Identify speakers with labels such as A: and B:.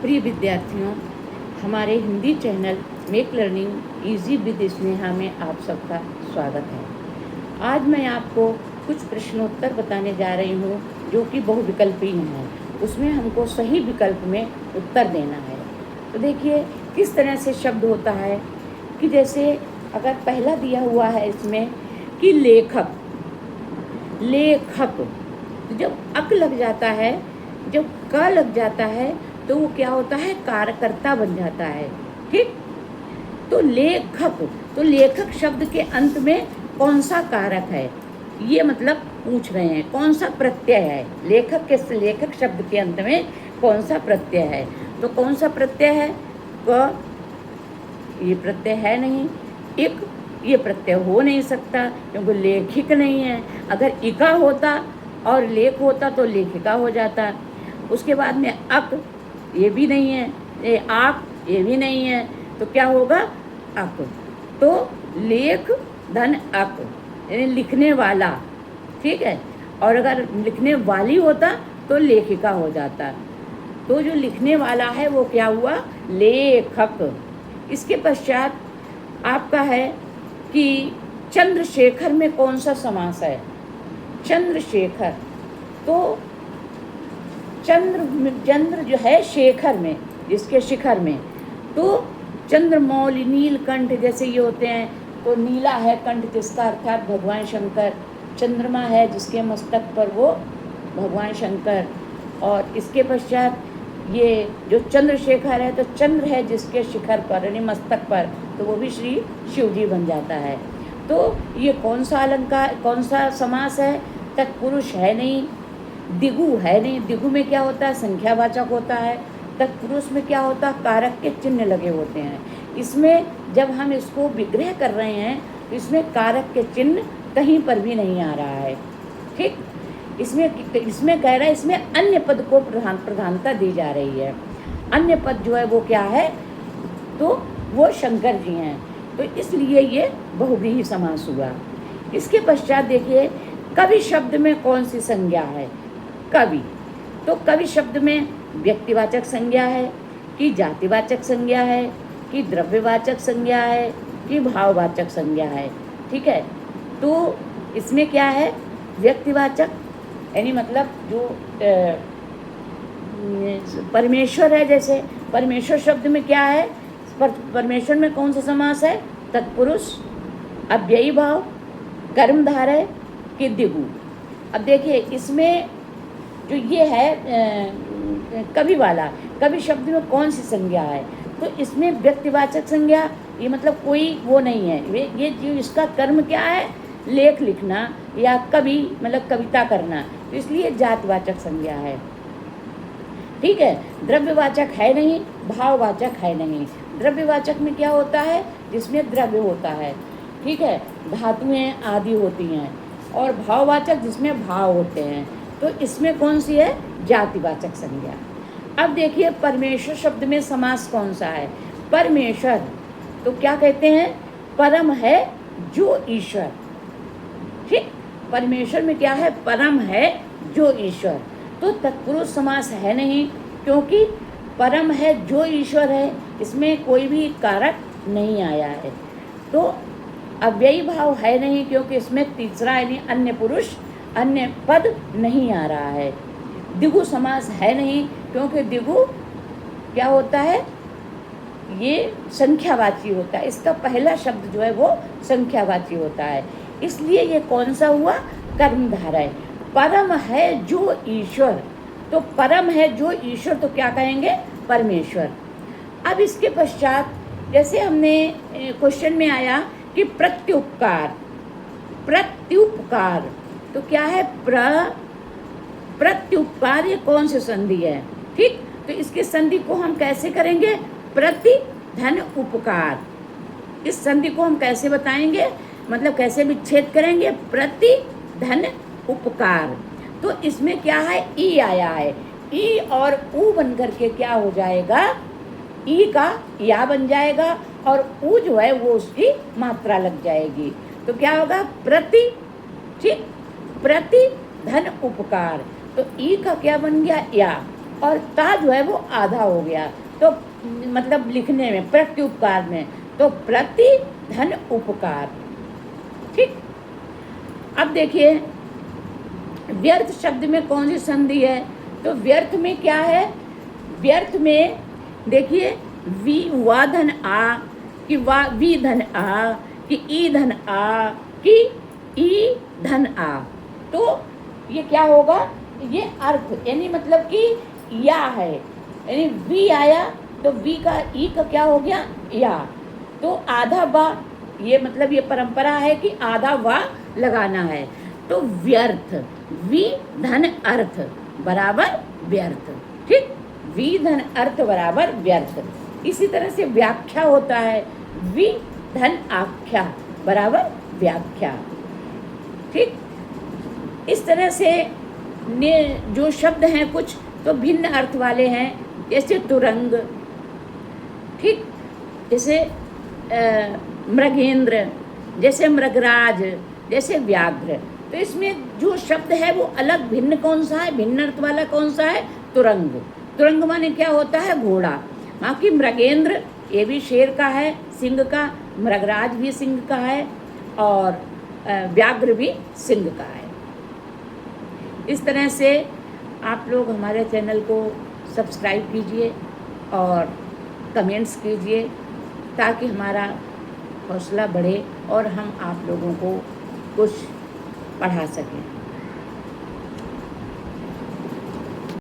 A: प्रिय विद्यार्थियों, हमारे Hindi channel make learning easy with Sneha में आप सबका स्वागत है। आज मैं आपको कुछ प्रश्नोत्तर बताने जा रही हूँ जो कि बहुविकल्पीय हैं। उसमें हमको सही विकल्प में उत्तर देना है। तो देखिए किस तरह से शब्द होता है कि जैसे अगर पहला दिया हुआ है इसमें कि लेखक, लेखक, तो जब अक लग जाता है, जब क लग जाता है तो वो क्या होता है, कार्यकर्ता बन जाता है। ठीक, तो लेखक, तो लेखक शब्द के अंत में कौन सा कारक है, ये मतलब पूछ रहे हैं। कौन सा प्रत्यय है, लेखक के लेखक शब्द के अंत में कौन सा प्रत्यय है। तो कौन सा प्रत्यय है, क, ये प्रत्यय है नहीं। इक, ये प्रत्यय हो नहीं सकता क्योंकि लेखिक नहीं है। अगर इका होता और लेख होता तो लेखिका हो जाता। उसके बाद में अक, ये भी नहीं है। ये आक, ये भी नहीं है। तो क्या होगा, अक। तो लेख धन अक, यानी लिखने वाला। ठीक है, और अगर लिखने वाली होता तो लेखिका हो जाता। तो जो लिखने वाला है वो क्या हुआ, लेखक। इसके पश्चात आपका है कि चंद्रशेखर में कौन सा समास है। चंद्रशेखर, तो चंद्र जो है शेखर में, जिसके शिखर में, तो चंद्रमौली, नीलकंठ जैसे ये होते हैं। तो नीला है कंठ जिसका अर्थात भगवान शंकर, चंद्रमा है जिसके मस्तक पर वो भगवान शंकर, और इसके पश्चात ये जो चंद्रशेखर है तो चंद्र है जिसके शिखर पर यानी मस्तक पर, तो वो भी श्री शिव जी बन जाता है। तो ये कौन सा अलंकार, कौन सा समास है, तत्पुरुष है नहीं, दिगु है नहीं। दिगु में क्या होता है, संख्यावाचक होता है। तत्पुरुष में क्या होता है, कारक के चिन्ह लगे होते हैं। इसमें जब हम इसको विग्रह कर रहे हैं तो इसमें कारक के चिन्ह कहीं पर भी नहीं आ रहा है। ठीक, इसमें कह रहा है, इसमें अन्य पद को प्रधानता दी जा रही है। अन्य पद जो है वो क्या है, तो वो शंकर जी हैं। तो इसलिए ये बहुव्रीहि समास हुआ। इसके पश्चात देखिए कवि शब्द में कौन सी संज्ञा है। कवि, तो कवि शब्द में व्यक्तिवाचक संज्ञा है कि जातिवाचक संज्ञा है कि द्रव्यवाचक संज्ञा है कि भाववाचक संज्ञा है। ठीक है, तो इसमें क्या है, व्यक्तिवाचक, यानी मतलब जो परमेश्वर है, जैसे परमेश्वर शब्द में क्या है, परमेश्वर में कौन सा समास है, तत्पुरुष, अव्ययी भाव, कर्मधारय कि दिगु। अब देखिए इसमें जो ये है कवि वाला, कवि शब्द में कौन सी संज्ञा है, तो इसमें व्यक्तिवाचक संज्ञा, ये मतलब कोई वो नहीं है। ये जो इसका कर्म क्या है, लेख लिखना या कवि मतलब कविता करना, तो इसलिए जातवाचक संज्ञा है। ठीक है, द्रव्यवाचक है नहीं, भाववाचक है नहीं। द्रव्यवाचक में क्या होता है, जिसमें द्रव्य होता है। ठीक है, धातुएं आदि होती हैं। और भाववाचक जिसमें भाव होते हैं। तो इसमें कौन सी है, जातिवाचक संज्ञा। अब देखिए परमेश्वर शब्द में समास कौन सा है। परमेश्वर, तो क्या कहते हैं, परम है जो ईश्वर। ठीक, परमेश्वर में क्या है, परम है जो ईश्वर। तो तत्पुरुष समास है नहीं क्योंकि परम है जो ईश्वर है, इसमें कोई भी कारक नहीं आया है। तो अव्ययी भाव है नहीं क्योंकि इसमें तीसरा यानी अन्य पुरुष, अन्य पद नहीं आ रहा है। दिगु समास है नहीं क्योंकि दिगु क्या होता है, ये संख्यावाची होता है। इसका पहला शब्द जो है वो संख्यावाची होता है, इसलिए ये कौन सा हुआ, कर्मधारय। परम है जो ईश्वर, तो परम है जो ईश्वर, तो क्या कहेंगे, परमेश्वर। अब इसके पश्चात जैसे हमने क्वेश्चन में आया कि प्रत्युपकार, प्रत्युपकार, तो क्या है, प्रत्युपकार, ये कौन सी संधि है। ठीक, तो इसकी संधि को हम कैसे करेंगे, प्रति धन उपकार। इस संधि को हम कैसे बताएंगे, मतलब कैसे विच्छेद करेंगे, प्रति धन उपकार। तो इसमें क्या है, ई आया है, ई और ऊ बन करके क्या हो जाएगा, ई का या बन जाएगा और ऊ जो है वो उसकी मात्रा लग जाएगी। तो क्या होगा, प्रति, ठीक, प्रति धन उपकार। तो ई का क्या बन गया, या, और ता जो है वो आधा हो गया, तो मतलब लिखने में प्रत्युपकार में, तो प्रति धन उपकार। ठीक। अब देखिए व्यर्थ शब्द में कौन सी संधि है, तो व्यर्थ में क्या है, व्यर्थ में देखिए वी वा धन आ, कि वा वी धन आ, कि ई धन आ, कि ई धन आ, तो ये क्या होगा, ये अर्थ यानी मतलब कि या है, यानी वी आया तो वी का ई का क्या हो गया या, तो आधा वा, ये मतलब ये परंपरा है कि आधा वा लगाना है, तो व्यर्थ वी धन अर्थ बराबर व्यर्थ। ठीक, वी धन अर्थ बराबर व्यर्थ। इसी तरह से व्याख्या होता है, वी धन आख्या बराबर व्याख्या। ठीक, इस तरह से जो शब्द हैं कुछ तो भिन्न अर्थ वाले हैं, जैसे तुरंग, ठीक, जैसे मृगेंद्र, जैसे मृगराज, जैसे व्याघ्र। तो इसमें जो शब्द है वो अलग भिन्न कौन सा है, भिन्न अर्थ वाला कौन सा है, तुरंग। तुरंग माने क्या होता है, घोड़ा। बाकी मृगेंद्र ये भी शेर का है, सिंह का, मृगराज भी सिंह का है, और व्याघ्र भी सिंह का है। इस तरह से आप लोग हमारे चैनल को सब्सक्राइब कीजिए और कमेंट्स कीजिए, ताकि हमारा हौसला बढ़े और हम आप लोगों को कुछ पढ़ा सकें।